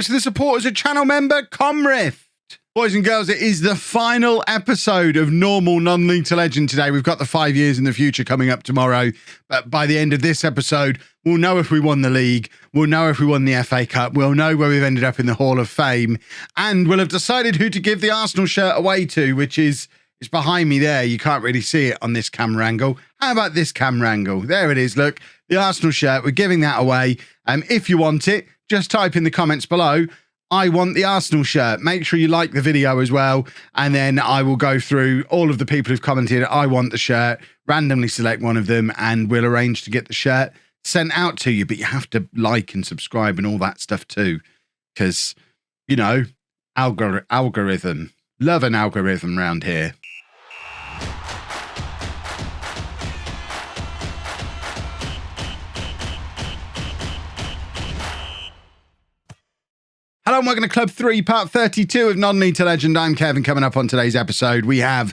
thanks to the support as a channel member, Comriff. Boys and girls, it is the final episode of normal non-League to Legend today. We've got the 5 years in the future coming up tomorrow. But by the end of this episode, we'll know if we won the league. We'll know if we won the FA Cup. We'll know where we've ended up in the Hall of Fame. And we'll have decided who to give the Arsenal shirt away to, which is it's behind me there. You can't really see it on this camera angle. How about this camera angle? There it is. Look, the Arsenal shirt. We're giving that away. If you want it, just type in the comments below, I want the Arsenal shirt. Make sure you like the video as well. And then I will go through all of the people who've commented, I want the shirt, randomly select one of them, and we'll arrange to get the shirt sent out to you. But you have to like and subscribe and all that stuff too. Because, you know, algorithm. Love an algorithm round here. Hello and welcome to Club 3, part 32 of Non-League to Legend. I'm Kevin. Coming up on today's episode, we have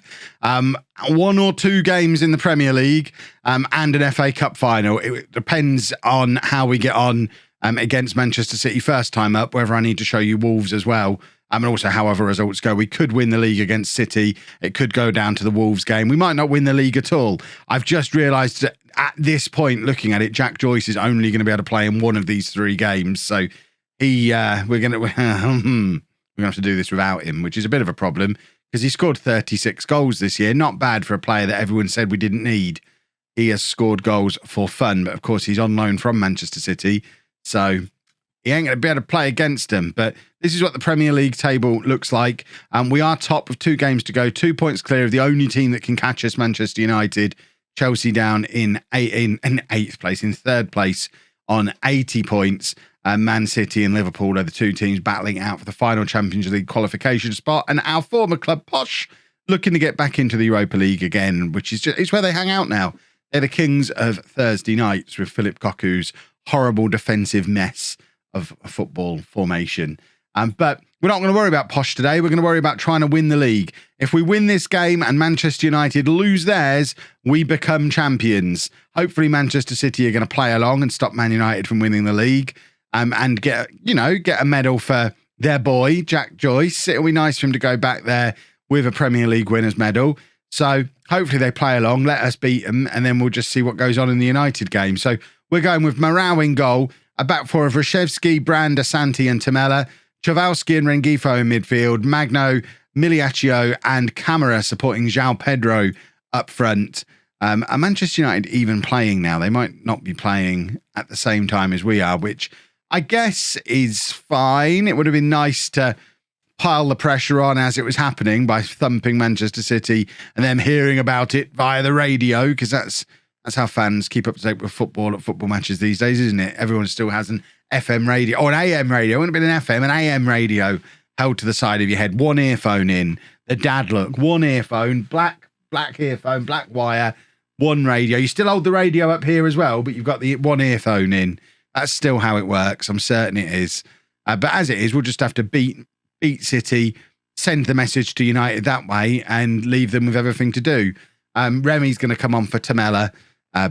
one or two games in the Premier League and an FA Cup final. It depends on how we get on against Manchester City first time up, whether I need to show you Wolves as well. And also how other results go. We could win the league against City. It could go down to the Wolves game. We might not win the league at all. I've just realised that at this point, looking at it, Jack Joyce is only going to be able to play in one of these three games. So we're gonna have to do this without him, which is a bit of a problem because he scored 36 goals this year. Not bad for a player that everyone said we didn't need. He has scored goals for fun, but of course he's on loan from Manchester City, so he ain't going to be able to play against them. But this is what the Premier League table looks like. We are top with 2 games to go, 2 points clear of the only team that can catch us, Manchester United. Chelsea down in 8th place, in 3rd place on 80 points. Man City and Liverpool are the 2 teams battling out for the final Champions League qualification spot. And our former club, Posh, looking to get back into the Europa League again, which is just, it's where they hang out now. They're the kings of Thursday nights with Philip Koku's horrible defensive mess of a football formation. But we're not going to worry about Posh today. We're going to worry about trying to win the league. If we win this game and Manchester United lose theirs, we become champions. Hopefully Manchester City are going to play along and stop Man United from winning the league. And get a medal for their boy, Jack Joyce. It'll be nice for him to go back there with a Premier League winners medal. So hopefully they play along, let us beat them, and then we'll just see what goes on in the United game. So we're going with Morao in goal, a back four of Rashevsky, Brand, Asante and Tamela, Chowalski and Rengifo in midfield, Magno, Miliaccio and Camara supporting João Pedro up front. Are Manchester United even playing now? They might not be playing at the same time as we are, which I guess is fine. It would have been nice to pile the pressure on as it was happening by thumping Manchester City and then hearing about it via the radio, because that's how fans keep up to date with football at football matches these days, isn't it? Everyone still has an FM radio or an AM radio. It wouldn't have been an FM, an AM radio held to the side of your head, one earphone in, the dad look, one earphone, black earphone, black wire, one radio. You still hold the radio up here as well, but you've got the one earphone in. That's still how it works. I'm certain it is. But as it is, we'll just have to beat City, send the message to United that way and leave them with everything to do. Remy's going to come on for Tamela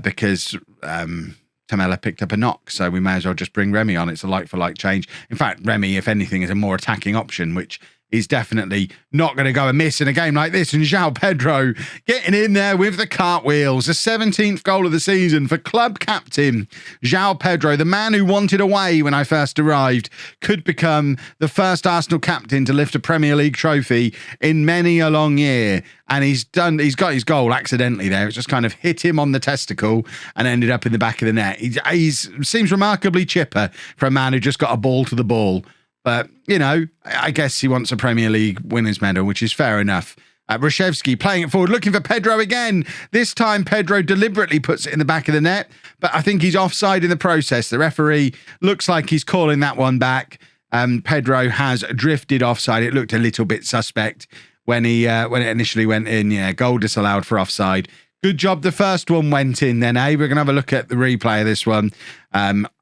because Tamela picked up a knock. So we may as well just bring Remy on. It's a like-for-like change. In fact, Remy, if anything, is a more attacking option, which is definitely not going to go amiss in a game like this. And João Pedro getting in there with the cartwheels. The 17th goal of the season for club captain João Pedro, the man who wanted away when I first arrived, could become the first Arsenal captain to lift a Premier League trophy in many a long year. And he's got his goal accidentally there. It's just kind of hit him on the testicle and ended up in the back of the net. He seems remarkably chipper for a man who just got a ball to the ball. But, you know, I guess he wants a Premier League winners medal, which is fair enough. Rashevsky playing it forward, looking for Pedro again. This time, Pedro deliberately puts it in the back of the net, but I think he's offside in the process. The referee looks like he's calling that one back. Pedro has drifted offside. It looked a little bit suspect when it initially went in. Yeah, goal disallowed for offside. Good job the first one went in then, eh? We're going to have a look at the replay of this one.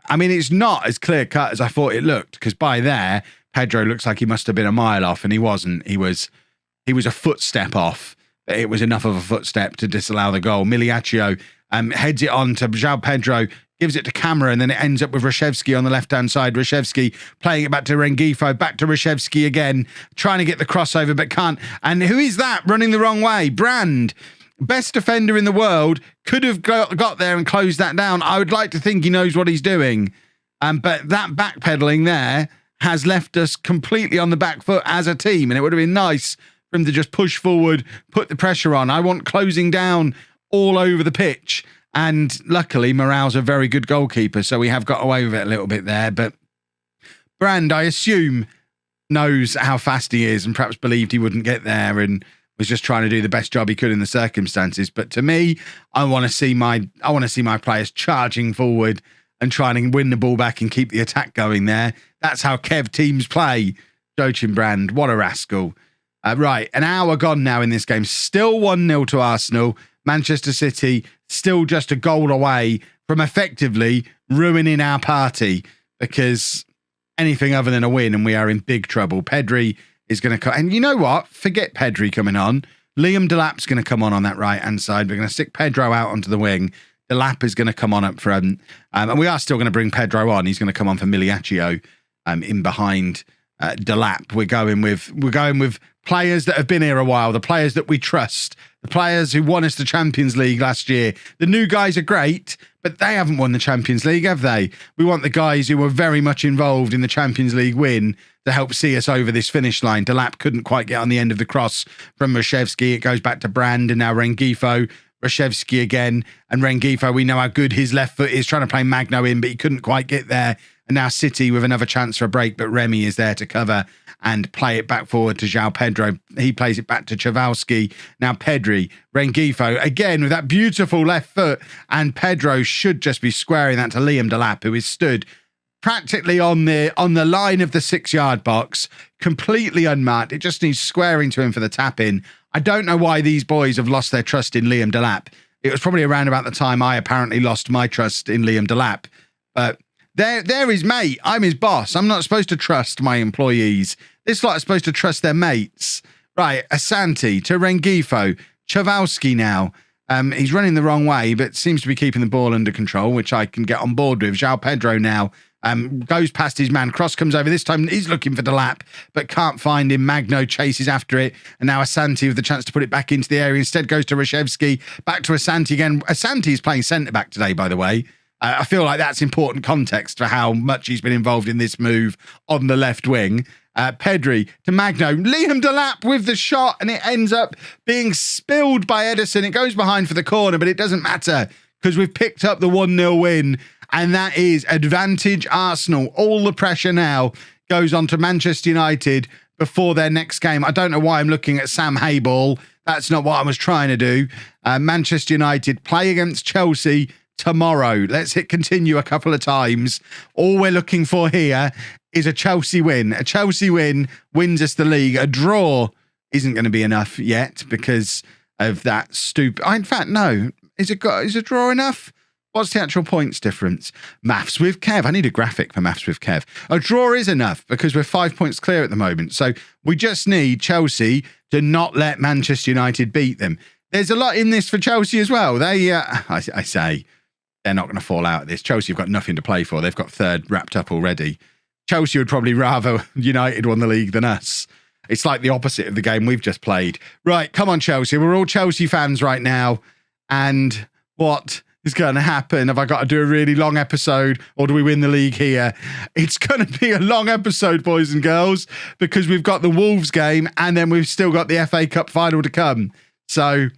I mean, it's not as clear-cut as I thought it looked, because by there, Pedro looks like he must have been a mile off, and he wasn't. He was a footstep off. It was enough of a footstep to disallow the goal. Miliaccio heads it on to João Pedro, gives it to Camera, and then it ends up with Rashevsky on the left-hand side. Rashevsky playing it back to Rengifo, back to Rashevsky again, trying to get the crossover, but can't. And who is that running the wrong way? Brand, best defender in the world, could have got there and closed that down. I would like to think he knows what he's doing. But that backpedaling there has left us completely on the back foot as a team, and it would have been nice for him to just push forward, put the pressure on. I want closing down all over the pitch, and luckily Morale's a very good goalkeeper, so we have got away with it a little bit there. But Brand, I assume, knows how fast he is and perhaps believed he wouldn't get there and was just trying to do the best job he could in the circumstances. But to me, I want to see my players charging forward and trying to win the ball back and keep the attack going there. That's how Kev teams play. Joachim Brand, what a rascal. Right, an hour gone now in this game. Still 1-0 to Arsenal. Manchester City still just a goal away from effectively ruining our party, because anything other than a win and we are in big trouble. Pedri is going to come. And you know what? Forget Pedri coming on. Liam Delap's going to come on that right-hand side. We're going to stick Pedro out onto the wing. Delap is going to come on up front. And we are still going to bring Pedro on. He's going to come on for Miliaccio in behind Delap. We're going with players that have been here a while, the players that we trust, the players who won us the Champions League last year. The new guys are great, but they haven't won the Champions League, have they? We want the guys who were very much involved in the Champions League win to help see us over this finish line. Delap couldn't quite get on the end of the cross from Rashevsky. It goes back to Brand and now Rengifo. Rashevsky again, and Rengifo, we know how good his left foot is, trying to play Magno in, but he couldn't quite get there. And now City with another chance for a break, but Remy is there to cover and play it back forward to João Pedro. He plays it back to Chowalski. Now Pedri, Rengifo, again with that beautiful left foot, and Pedro should just be squaring that to Liam Delap, who is stood practically on the line of the 6-yard box, completely unmarked. It just needs squaring to him for the tap-in. I don't know why these boys have lost their trust in Liam Delap. It was probably around about the time I apparently lost my trust in Liam Delap. But they're his mate. I'm his boss. I'm not supposed to trust my employees. This lot are supposed to trust their mates. Right, Asante to Rengifo. Chowalski now. He's running the wrong way, but seems to be keeping the ball under control, which I can get on board with. João Pedro now. Goes past his man. Cross comes over. This time he's looking for Delap, but can't find him. Magno chases after it. And now Asante with the chance to put it back into the area. Instead goes to Rashevsky. Back to Asante again. Asante is playing centre-back today, by the way. I feel like that's important context for how much he's been involved in this move on the left wing. Pedri to Magno. Liam Delap with the shot, and it ends up being spilled by Edison. It goes behind for the corner, but it doesn't matter because we've picked up the 1-0 win. And that is advantage Arsenal. All the pressure now goes on to Manchester United before their next game. I don't know why I'm looking at Sam Hayball. That's not what I was trying to do. Manchester United play against Chelsea tomorrow. Let's hit continue a couple of times. All we're looking for here is a Chelsea win. A Chelsea win wins us the league. A draw isn't going to be enough yet because of that stupid... In fact, no. Is a draw enough? What's the actual points difference? Maths with Kev. I need a graphic for Maths with Kev. A draw is enough because we're 5 points clear at the moment. So we just need Chelsea to not let Manchester United beat them. There's a lot in this for Chelsea as well. I say they're not going to fall out of this. Chelsea have got nothing to play for. They've got third wrapped up already. Chelsea would probably rather United won the league than us. It's like the opposite of the game we've just played. Right, come on, Chelsea. We're all Chelsea fans right now. And what is going to happen? Have I got to do a really long episode or do we win the league here? It's going to be a long episode, boys and girls, because we've got the Wolves game and then we've still got the FA Cup final to come. So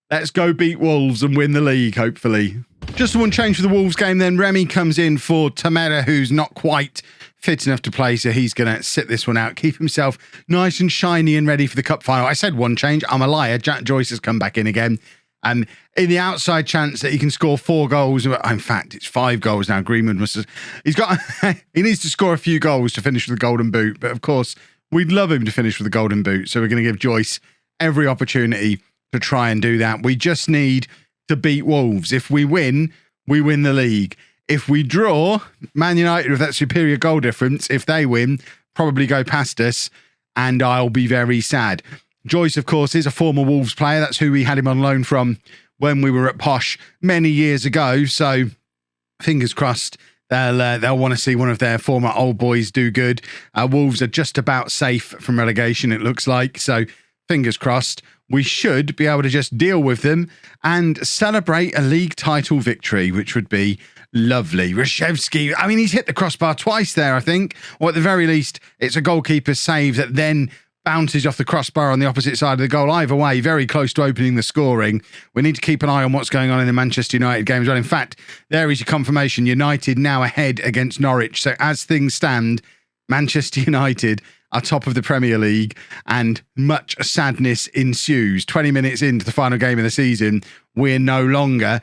let's go beat Wolves and win the league, hopefully. Just one change for the Wolves game then. Remy comes in for Tamera, who's not quite fit enough to play, so he's going to sit this one out, keep himself nice and shiny and ready for the cup final. I said one change. I'm a liar. Jack Joyce has come back in again. In the outside chance that he can score 4 goals, in fact, it's 5 goals now. Greenwood he needs to score a few goals to finish with the golden boot. But of course, we'd love him to finish with the golden boot. So we're going to give Joyce every opportunity to try and do that. We just need to beat Wolves. If we win, we win the league. If we draw, Man United with that superior goal difference, if they win, probably go past us, and I'll be very sad. Joyce, of course, is a former Wolves player. That's who we had him on loan from when we were at Posh many years ago. So fingers crossed they'll want to see one of their former old boys do good. Wolves are just about safe from relegation, it looks like. So fingers crossed. We should be able to just deal with them and celebrate a league title victory, which would be lovely. Rashevsky, I mean, he's hit the crossbar twice there, I think. Or at the very least, it's a goalkeeper's save that then bounces off the crossbar on the opposite side of the goal. Either way, very close to opening the scoring. We need to keep an eye on what's going on in the Manchester United game as well. In fact, there is your confirmation. United now ahead against Norwich. So as things stand, Manchester United are top of the Premier League and much sadness ensues. 20 minutes into the final game of the season, we're no longer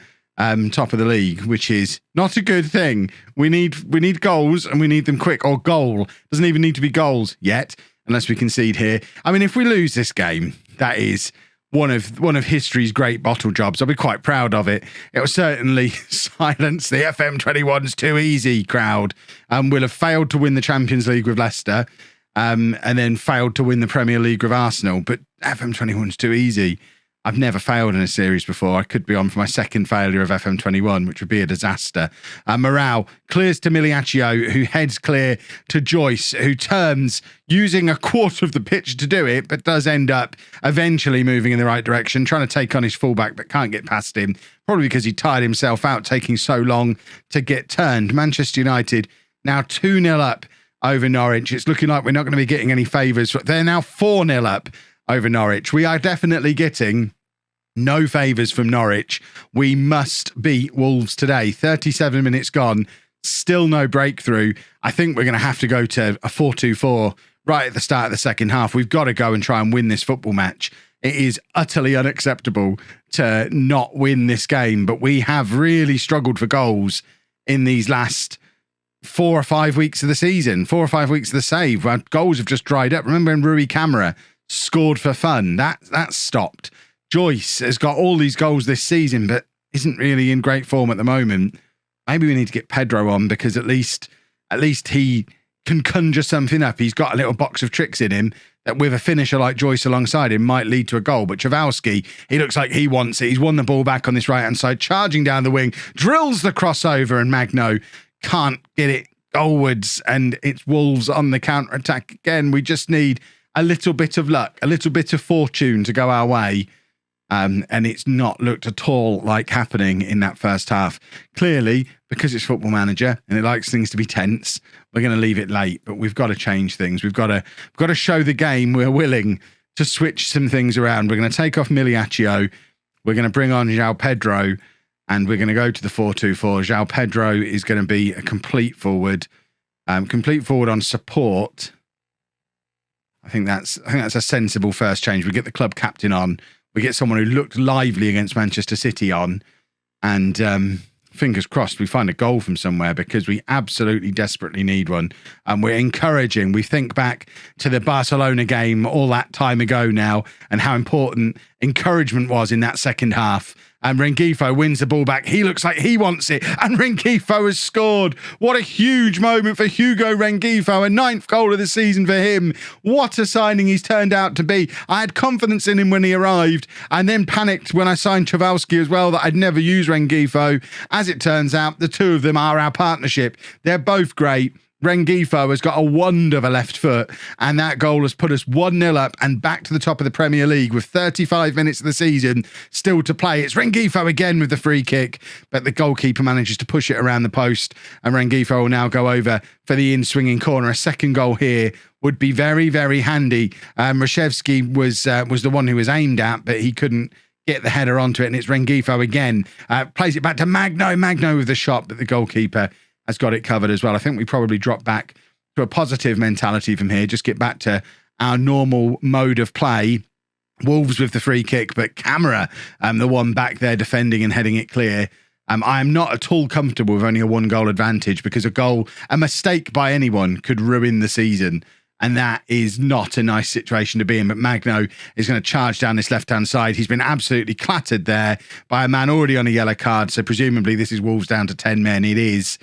top of the league, which is not a good thing. We need goals, and we need them quick. Or goal. Doesn't even need to be goals yet, unless we concede here. I mean, if we lose this game, that is one of history's great bottle jobs. I'll be quite proud of it. It will certainly silence the FM21's too easy crowd. We'll have failed to win the Champions League with Leicester, and then failed to win the Premier League with Arsenal. But FM21's too easy. I've never failed in a series before. I could be on for my second failure of FM21, which would be a disaster. Morale clears to Miliaccio, who heads clear to Joyce, who turns using a quarter of the pitch to do it, but does end up eventually moving in the right direction, trying to take on his fullback, but can't get past him, probably because he tired himself out taking so long to get turned. Manchester United now 2-0 up over Norwich. It's looking like we're not going to be getting any favours. They're now 4-0 up over Norwich. We are definitely getting no favours from Norwich. We must beat Wolves today. 37 minutes gone, still no breakthrough. I think we're going to have to go to a 4-2-4 right at the start of the second half. We've got to go and try and win this football match. It is utterly unacceptable to not win this game, but we have really struggled for goals in these last 4 or 5 weeks of the season, 4 or 5 weeks of the save, where goals have just dried up. Remember when Rui Camara scored for fun? That's stopped. Joyce has got all these goals this season, but isn't really in great form at the moment. Maybe we need to get Pedro on, because at least he can conjure something up. He's got a little box of tricks in him that with a finisher like Joyce alongside him might lead to a goal. But Chowalski, he looks like he wants it. He's won the ball back on this right-hand side, charging down the wing, drills the crossover, and Magno can't get it goalwards, and it's Wolves on the counter-attack again. We just need a little bit of luck, a little bit of fortune to go our way. And it's not looked at all like happening in that first half. Clearly, because it's Football Manager and it likes things to be tense, we're going to leave it late. But we've got to change things. We've got to show the game we're willing to switch some things around. We're going to take off Miliaccio. We're going to bring on João Pedro, and we're going to go to the 4-2-4. João Pedro is going to be a complete forward on support. I think that's a sensible first change. We get the club captain on. We get someone who looked lively against Manchester City on, and fingers crossed we find a goal from somewhere, because we absolutely desperately need one. And we're encouraging. We think back to the Barcelona game all that time ago now, and how important encouragement was in that second half. And Rengifo wins the ball back. He looks like he wants it. And Rengifo has scored. What a huge moment for Hugo Rengifo. A 9th goal of the season for him. What a signing he's turned out to be. I had confidence in him when he arrived, and then panicked when I signed Chowalski as well that I'd never use Rengifo. As it turns out, the two of them are our partnership. They're both great. Rengifo has got a wonder of a left foot, and that goal has put us 1-0 up and back to the top of the Premier League with 35 minutes of the season still to play. It's Rengifo again with the free kick, but the goalkeeper manages to push it around the post, and Rengifo will now go over for the in-swinging corner. A second goal here would be very, very handy. Rashevsky was the one who was aimed at, but he couldn't get the header onto it, and it's Rengifo again. Plays it back to Magno. Magno with the shot, but the goalkeeper has got it covered as well. I think we probably drop back to a positive mentality from here. Just get back to our normal mode of play. Wolves with the free kick, but Camara, the one back there defending and heading it clear. I am not at all comfortable with only a 1-goal advantage, because a mistake by anyone could ruin the season. And that is not a nice situation to be in. But Magno is going to charge down this left-hand side. He's been absolutely clattered there by a man already on a yellow card. So presumably this is Wolves down to 10 men. It is.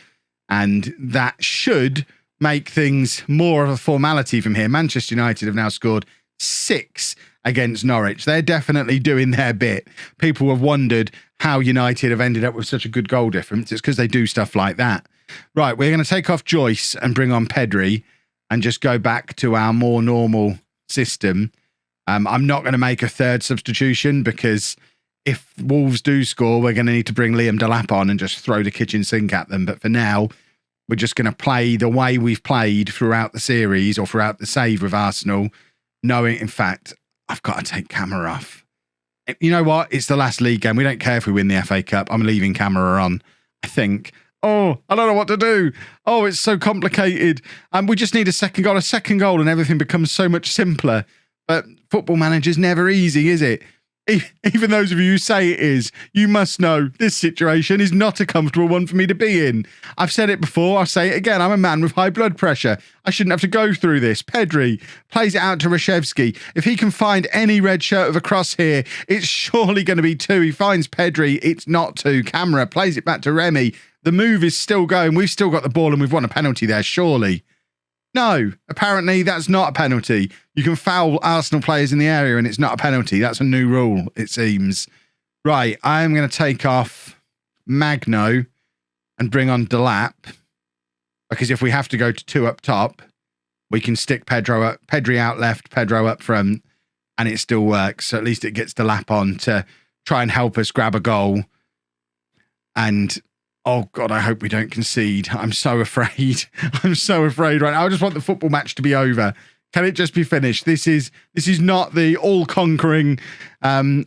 And that should make things more of a formality from here. Manchester United have now scored 6 against Norwich. They're definitely doing their bit. People have wondered how United have ended up with such a good goal difference. It's because they do stuff like that. Right, we're going to take off Joyce and bring on Pedri and just go back to our more normal system. I'm not going to make a third substitution because if Wolves do score, we're going to need to bring Liam Delap on and just throw the kitchen sink at them. But for now, we're just going to play the way we've played throughout the series or throughout the save with Arsenal, knowing, in fact, I've got to take Camera off. You know what? It's the last league game. We don't care if we win the FA Cup. I'm leaving Camera on, I think. Oh, I don't know what to do. Oh, it's so complicated. We just need a second goal, and everything becomes so much simpler. But Football Manager's never easy, is it? Even those of you who say it is, you must know this situation is not a comfortable one for me to be in. I've said it before, I'll say it again. I'm a man with high blood pressure. I shouldn't have to go through this. Pedri plays it out to Ryszewski. If he can find any red shirt with a cross here, it's surely going to be 2. He finds Pedri. It's not 2. Camera plays it back to Remy. The move is still going. We've still got the ball and we've won a penalty there, surely. No, apparently that's not a penalty. You can foul Arsenal players in the area and it's not a penalty. That's a new rule, it seems. Right, I am going to take off Magno and bring on Delap, because if we have to go to 2 up top, we can stick Pedri out left, Pedro up front, and it still works. So at least it gets Delap on to try and help us grab a goal. And oh, God, I hope we don't concede. I'm so afraid. I'm so afraid right now. I just want the football match to be over. Can it just be finished? This is not the all-conquering,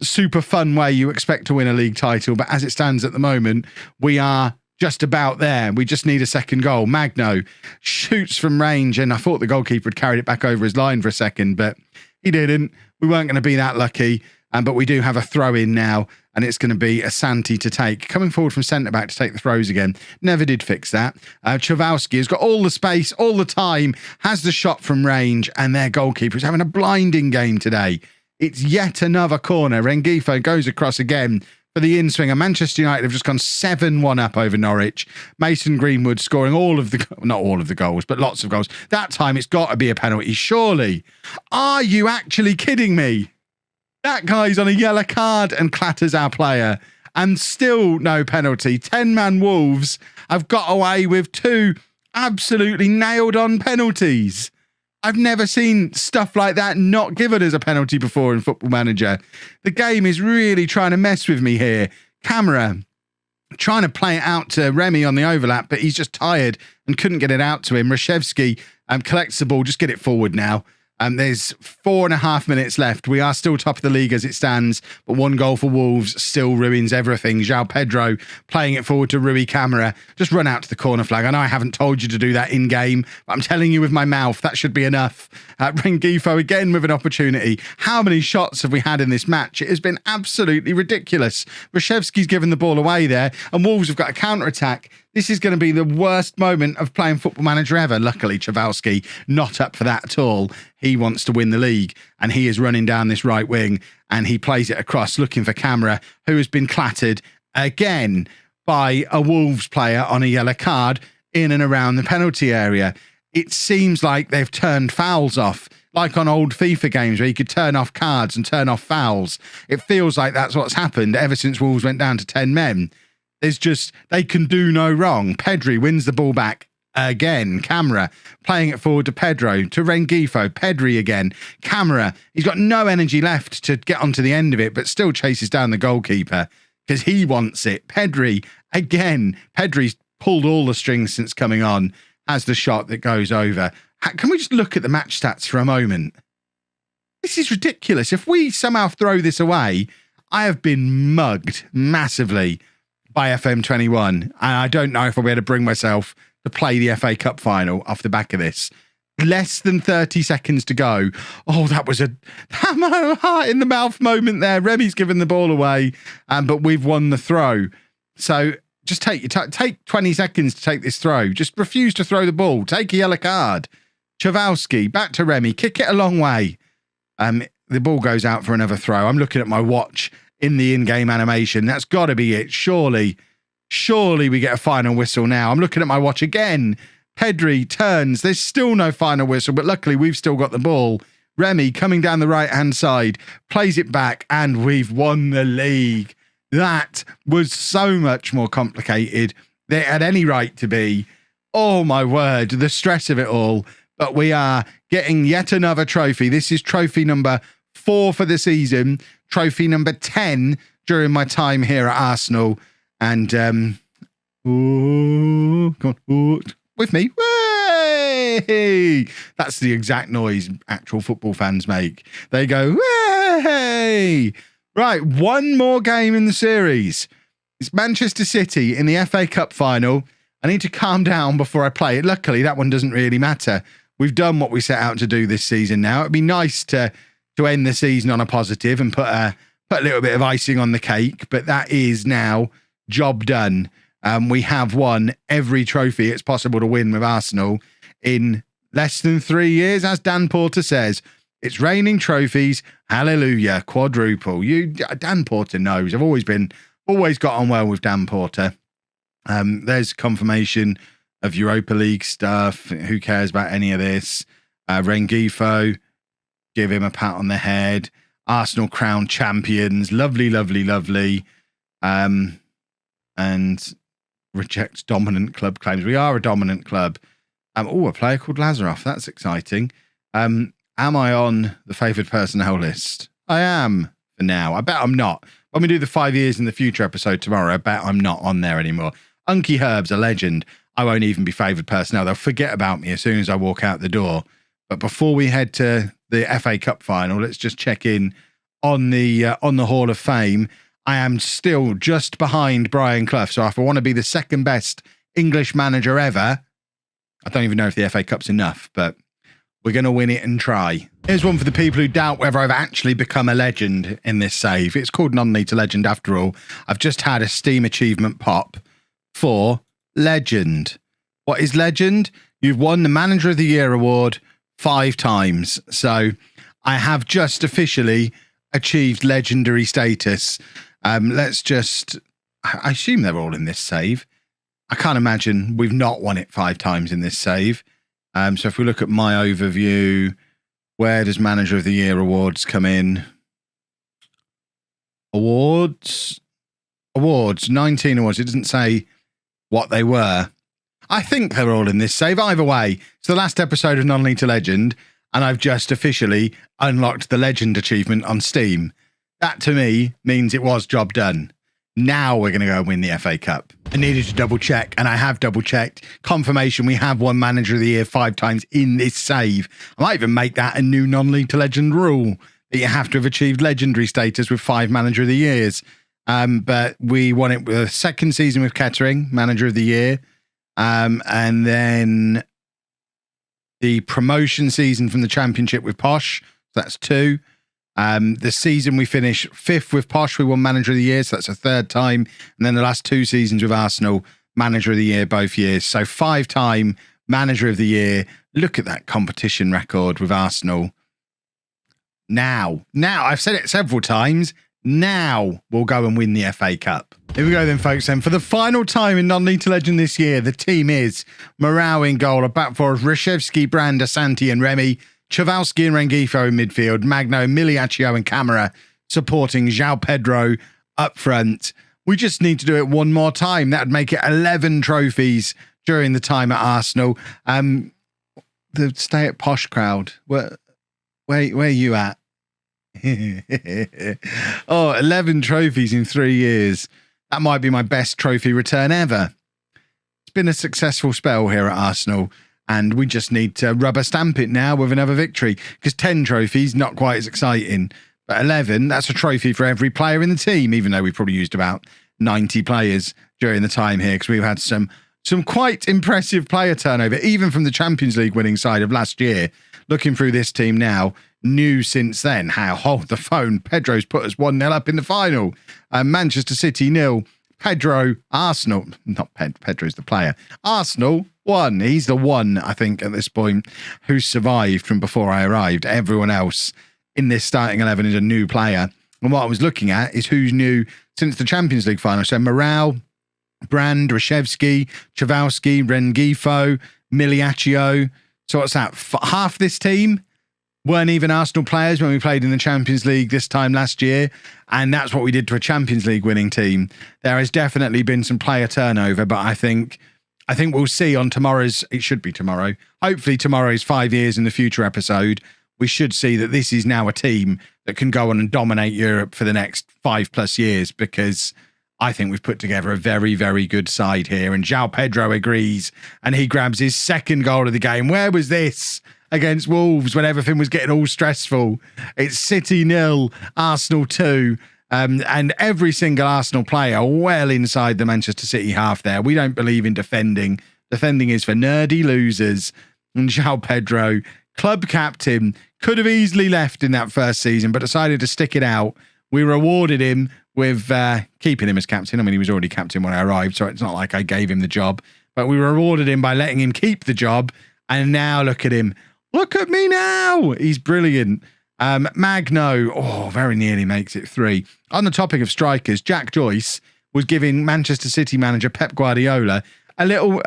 super fun way you expect to win a league title. But as it stands at the moment, we are just about there. We just need a second goal. Magno shoots from range, and I thought the goalkeeper had carried it back over his line for a second, but he didn't. We weren't going to be that lucky. But we do have a throw in now, and it's going to be Asante to take. Coming forward from centre-back to take the throws again. Never did fix that. Chowalski has got all the space, all the time, has the shot from range, and their goalkeeper is having a blinding game today. It's yet another corner. Rengifo goes across again for the in-swinger. Manchester United have just gone 7-1 up over Norwich. Mason Greenwood scoring not all of the goals, but lots of goals. That time it's got to be a penalty, surely. Are you actually kidding me? That guy's on a yellow card and clatters our player. And still no penalty. 10-man Wolves have got away with 2 absolutely nailed-on penalties. I've never seen stuff like that not given as a penalty before in Football Manager. The game is really trying to mess with me here. Camera trying to play it out to Remy on the overlap, but he's just tired and couldn't get it out to him. Ryszewski collects the ball. Just get it forward now. There's 4.5 minutes left. We are still top of the league as it stands, but 1 goal for Wolves still ruins everything. João Pedro playing it forward to Rui Camara. Just run out to the corner flag. I know I haven't told you to do that in-game, but I'm telling you with my mouth, that should be enough. Rengifo again with an opportunity. How many shots have we had in this match? It has been absolutely ridiculous. Ryszewski's given the ball away there, and Wolves have got a counter-attack. This is going to be the worst moment of playing Football Manager ever. Luckily, Chowalski not up for that at all. He wants to win the league, and he is running down this right wing, and he plays it across looking for Camera, who has been clattered again by a Wolves player on a yellow card in and around the penalty area. It seems like they've turned fouls off, like on old FIFA games where you could turn off cards and turn off fouls. It feels like that's what's happened ever since Wolves went down to 10 men. They can do no wrong. Pedri wins the ball back again. Camera playing it forward to Pedro, to Rengifo. Pedri again. Camera, he's got no energy left to get onto the end of it, but still chases down the goalkeeper because he wants it. Pedri again. Pedri's pulled all the strings since coming on. Has the shot that goes over. Can we just look at the match stats for a moment? This is ridiculous. If we somehow throw this away, I have been mugged massively by FM21, and I don't know if I'll be able to bring myself to play the FA Cup final off the back of this. Less than 30 seconds to go. Oh, that was a heart in the mouth moment there. Remy's given the ball away, but we've won the throw. So just take 20 seconds to take this throw. Just refuse to throw the ball. Take a yellow card. Chowalski, back to Remy. Kick it a long way. The ball goes out for another throw. I'm looking at my watch in the in-game animation. That's got to be it. Surely we get a final whistle now. I'm looking at my watch again. Pedri turns. There's still no final whistle, but luckily we've still got the ball. Remy coming down the right-hand side, plays it back, and we've won the league. That was so much more complicated than it had any right to be. Oh, my word, the stress of it all. But we are getting yet another trophy. This is trophy number 4 for the season, trophy number 10 during my time here at Arsenal. And, come on, with me. Way! That's the exact noise actual football fans make. They go, way! Right, one more game in the series. It's Manchester City in the FA Cup final. I need to calm down before I play it. Luckily, that one doesn't really matter. We've done what we set out to do this season now. It'd be nice to end the season on a positive and put a little bit of icing on the cake, but that is now job done. We have won every trophy it's possible to win with Arsenal in less than 3 years, as Dan Porter says. It's raining trophies. Hallelujah. Quadruple. Dan Porter knows. I've always got on well with Dan Porter. There's confirmation of Europa League stuff. Who cares about any of this? Rengifo, give him a pat on the head. Arsenal crowned champions. Lovely, lovely, lovely. And rejects dominant club claims. We are a dominant club. A player called Lazaroff. That's exciting. Am I on the favoured personnel list? I am for now. I bet I'm not. When we do the 5 years in the future episode tomorrow, I bet I'm not on there anymore. Unky Herb's a legend. I won't even be favoured personnel. They'll forget about me as soon as I walk out the door. But before we head to the FA Cup final, let's just check in on the Hall of Fame. I am still just behind Brian Clough. So if I want to be the second best English manager ever, I don't even know if the FA Cup's enough, but we're going to win it and try. Here's one for the people who doubt whether I've actually become a legend in this save. It's called Non-Need to Legend after all. I've just had a Steam achievement pop for Legend. What is Legend? You've won the Manager of the Year award 5 times. So I have just officially achieved legendary status. I assume they're all in this save. I can't imagine we've not won it 5 times in this save. So if we look at my overview, where does Manager of the Year awards come in? Awards, 19 awards. It doesn't say what they were. I think they're all in this save. Either way, it's the last episode of Non-League to Legend, and I've just officially unlocked the Legend achievement on Steam. That, to me, means it was job done. Now we're going to go and win the FA Cup. I needed to double check, and I have double checked. Confirmation, we have won Manager of the Year 5 times in this save. I might even make that a new Non-League to Legend rule, that you have to have achieved legendary status with 5 Manager of the Years. But we won it with a second season with Kettering, Manager of the Year. And then the promotion season from the Championship with Posh, so that's 2. The season we finished 5th with Posh, we won Manager of the Year, so that's a 3rd time. And then the last 2 seasons with Arsenal, Manager of the Year both years. So 5-time Manager of the Year. Look at that competition record with Arsenal. Now, I've said it several times, now we'll go and win the FA Cup. Here we go then, folks. Then for the final time in Non-League to Legend this year, the team is Morale in goal, a back four of Rashevsky, Brand, Asante and Remy, Chowalski and Rengifo in midfield, Magno, Miliaccio and Camara supporting João Pedro up front. We just need to do it one more time. That would make it 11 trophies during the time at Arsenal. The Stay at Posh crowd, where are you at? 11 trophies in 3 years. That might be my best trophy return ever. It's been a successful spell here at Arsenal, and we just need to rubber stamp it now with another victory, because 10 trophies, not quite as exciting, but 11, that's a trophy for every player in the team, even though we probably used about 90 players during the time here, because we've had some quite impressive player turnover, even from the Champions League winning side of last year. Looking through this team now, new since then, how hold the phone. Pedro's put us 1-0 up in the final. Manchester City 0. Pedro, Arsenal, not Pedro's the player. Arsenal 1. He's the one, I think, at this point, who's survived from before I arrived. Everyone else in this starting 11 is a new player. And what I was looking at is who's new since the Champions League final. So Morale, Brand, Rashevsky, Chowalski, Rengifo, Miliaccio. So what's that? Half this team? weren't even Arsenal players when we played in the Champions League this time last year. And that's what we did to a Champions League winning team. There has definitely been some player turnover, but I think we'll see on tomorrow's, it should be tomorrow, hopefully tomorrow's 5 years in the future episode, we should see that this is now a team that can go on and dominate Europe for the next 5+ years, because I think we've put together a very, very good side here. And João Pedro agrees, and he grabs his second goal of the game. Where was this against Wolves when everything was getting all stressful? It's City 0, Arsenal 2. And every single Arsenal player well inside the Manchester City half there. We don't believe in defending. Defending is for nerdy losers. And João Pedro, club captain, could have easily left in that first season, but decided to stick it out. We rewarded him with keeping him as captain. I mean, he was already captain when I arrived, so it's not like I gave him the job. But we rewarded him by letting him keep the job. And now look at him. Look at me now. He's brilliant. Magno, very nearly makes it 3. On the topic of strikers, Jack Joyce was giving Manchester City manager Pep Guardiola a little,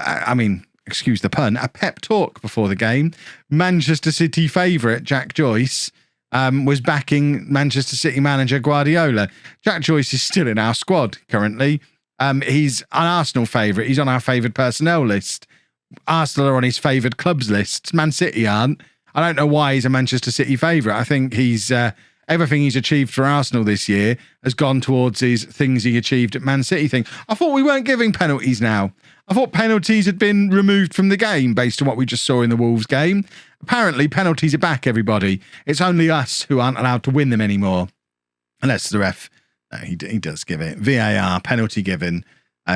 excuse the pun, a pep talk before the game. Manchester City favourite Jack Joyce was backing Manchester City manager Guardiola. Jack Joyce is still in our squad currently. He's an Arsenal favourite. He's on our favoured personnel list. Arsenal are on his favoured clubs list. Man City aren't. I don't know why he's a Manchester City favourite. I think he's everything he's achieved for Arsenal this year has gone towards his things he achieved at Man City thing. I thought we weren't giving penalties now. I thought penalties had been removed from the game based on what we just saw in the Wolves game. Apparently, penalties are back, everybody. It's only us who aren't allowed to win them anymore. Unless the ref, he does give it. VAR, penalty given.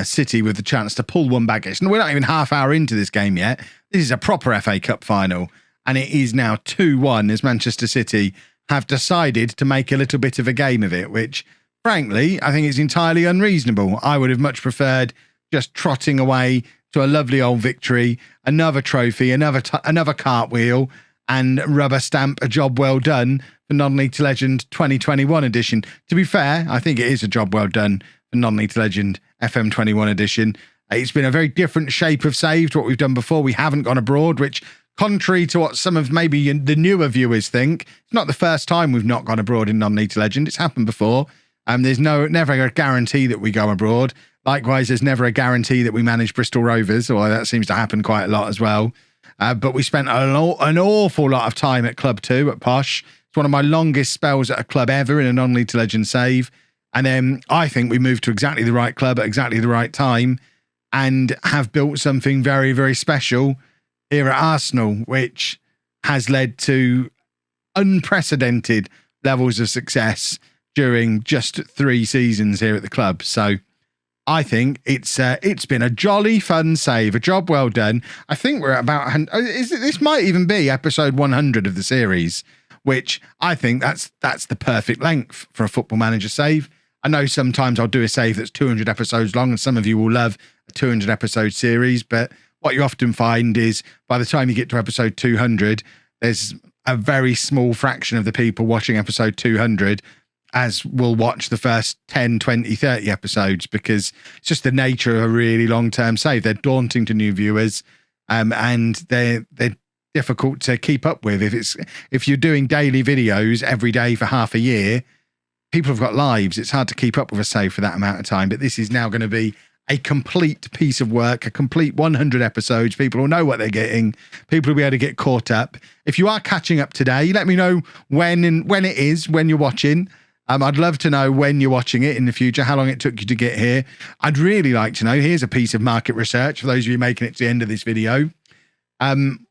City with the chance to pull one back. We're not even half hour into this game yet. This is a proper FA Cup final. And it is now 2-1 as Manchester City have decided to make a little bit of a game of it, which, frankly, I think is entirely unreasonable. I would have much preferred just trotting away to a lovely old victory, another trophy, another cartwheel, and rubber stamp a job well done for Non-League to Legend 2021 edition. To be fair, I think it is a job well done for Non-League to Legend FM21 edition. It's been a very different shape of save to what we've done before. We haven't gone abroad, which, contrary to what some of maybe the newer viewers think, it's not the first time we've not gone abroad in Non-League to Legend. It's happened before. There's never a guarantee that we go abroad. Likewise, there's never a guarantee that we manage Bristol Rovers, although that seems to happen quite a lot as well. But we spent an awful lot of time at Club 2 at Posh. It's one of my longest spells at a club ever in a Non-League to Legend save. And then I think we moved to exactly the right club at exactly the right time and have built something very, very special here at Arsenal, which has led to unprecedented levels of success during just 3 seasons here at the club. So I think it's been a jolly fun save, a job well done. I think we're at about, this might even be episode 100 of the series, which I think that's the perfect length for a Football Manager save. I know sometimes I'll do a save that's 200 episodes long, and some of you will love a 200 episode series, but what you often find is by the time you get to episode 200, there's a very small fraction of the people watching episode 200 as will watch the first 10, 20, 30 episodes, because it's just the nature of a really long-term save. They're daunting to new viewers, and they're difficult to keep up with. If you're doing daily videos every day for half a year, people have got lives. It's hard to keep up with a save for that amount of time. But this is now going to be a complete piece of work, a complete 100 episodes. People will know what they're getting. People will be able to get caught up. If you are catching up today, let me know when it is, when you're watching. I'd love to know when you're watching it in the future, how long it took you to get here. I'd really like to know. Here's a piece of market research for those of you making it to the end of this video. When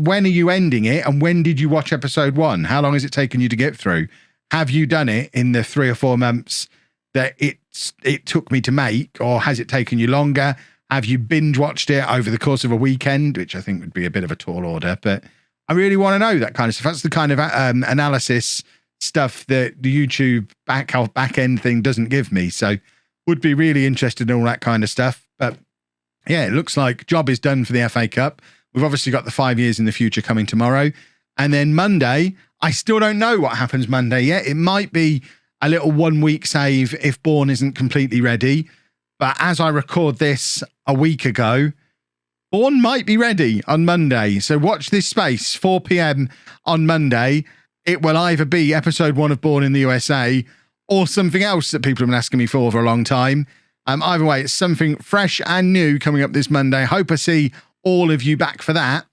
are you ending it, and when did you watch episode 1? How long has it taken you to get through? Have you done it in the 3 or 4 months that it took me to make, or has it taken you longer? Have you binge watched it over the course of a weekend, which I think would be a bit of a tall order, but I really want to know that kind of stuff. That's the kind of analysis stuff that the YouTube back end thing doesn't give me. So would be really interested in all that kind of stuff. But yeah, it looks like job is done for the FA Cup. We've obviously got the 5 years in the future coming tomorrow. And then Monday, I still don't know what happens Monday yet. It might be a little 1 week save if Bourne isn't completely ready. But as I record this a week ago, Bourne might be ready on Monday. So watch this space, 4 p.m. on Monday. It will either be episode 1 of Bourne in the USA or something else that people have been asking me for a long time. Either way, it's something fresh and new coming up this Monday. Hope I see all of you back for that.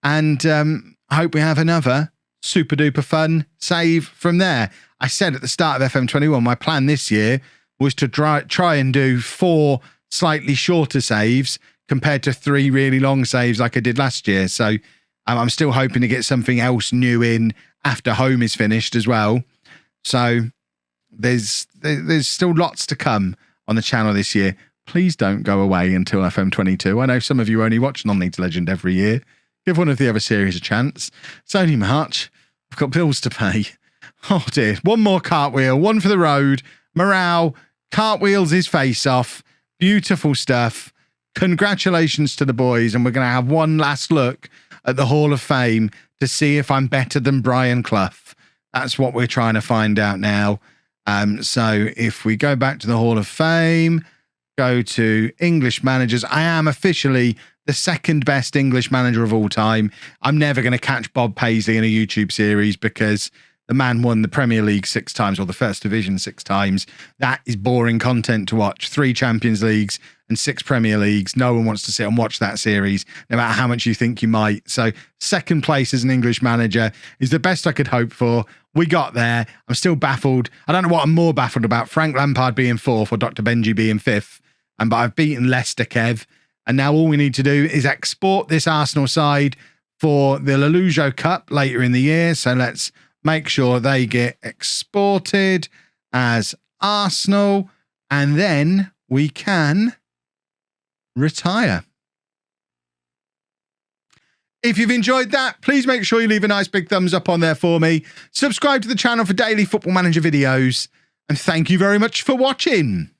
And I hope we have another super duper fun save from there. I said at the start of FM21, my plan this year was to try and do 4 slightly shorter saves compared to 3 really long saves like I did last year. So I'm still hoping to get something else new in after home is finished as well. So there's still lots to come on the channel this year. Please don't go away until FM22. I know some of you only watch Non-League to Legend every year. Give one of the other series a chance. It's only March. I've got bills to pay. Oh dear. One more cartwheel, one for the road. Morale cartwheels his face off. Beautiful stuff. Congratulations to the boys. And we're going to have one last look at the Hall of Fame to see if I'm better than Brian Clough. That's what we're trying to find out now. So if we go back to the Hall of Fame, go to English managers, I am officially the second best English manager of all time. I'm never going to catch Bob Paisley in a YouTube series because the man won the Premier League 6 times or the First Division 6 times. That is boring content to watch. 3 Champions Leagues and 6 Premier Leagues. No one wants to sit and watch that series, no matter how much you think you might. So second place as an English manager is the best I could hope for. We got there. I'm still baffled. I don't know what I'm more baffled about, Frank Lampard being 4th or Dr. Benji being 5th. But I've beaten Leicester, Kev. And now all we need to do is export this Arsenal side for the LOLLUJO Cup later in the year. So let's make sure they get exported as Arsenal. And then we can retire. If you've enjoyed that, please make sure you leave a nice big thumbs up on there for me. Subscribe to the channel for daily Football Manager videos. And thank you very much for watching.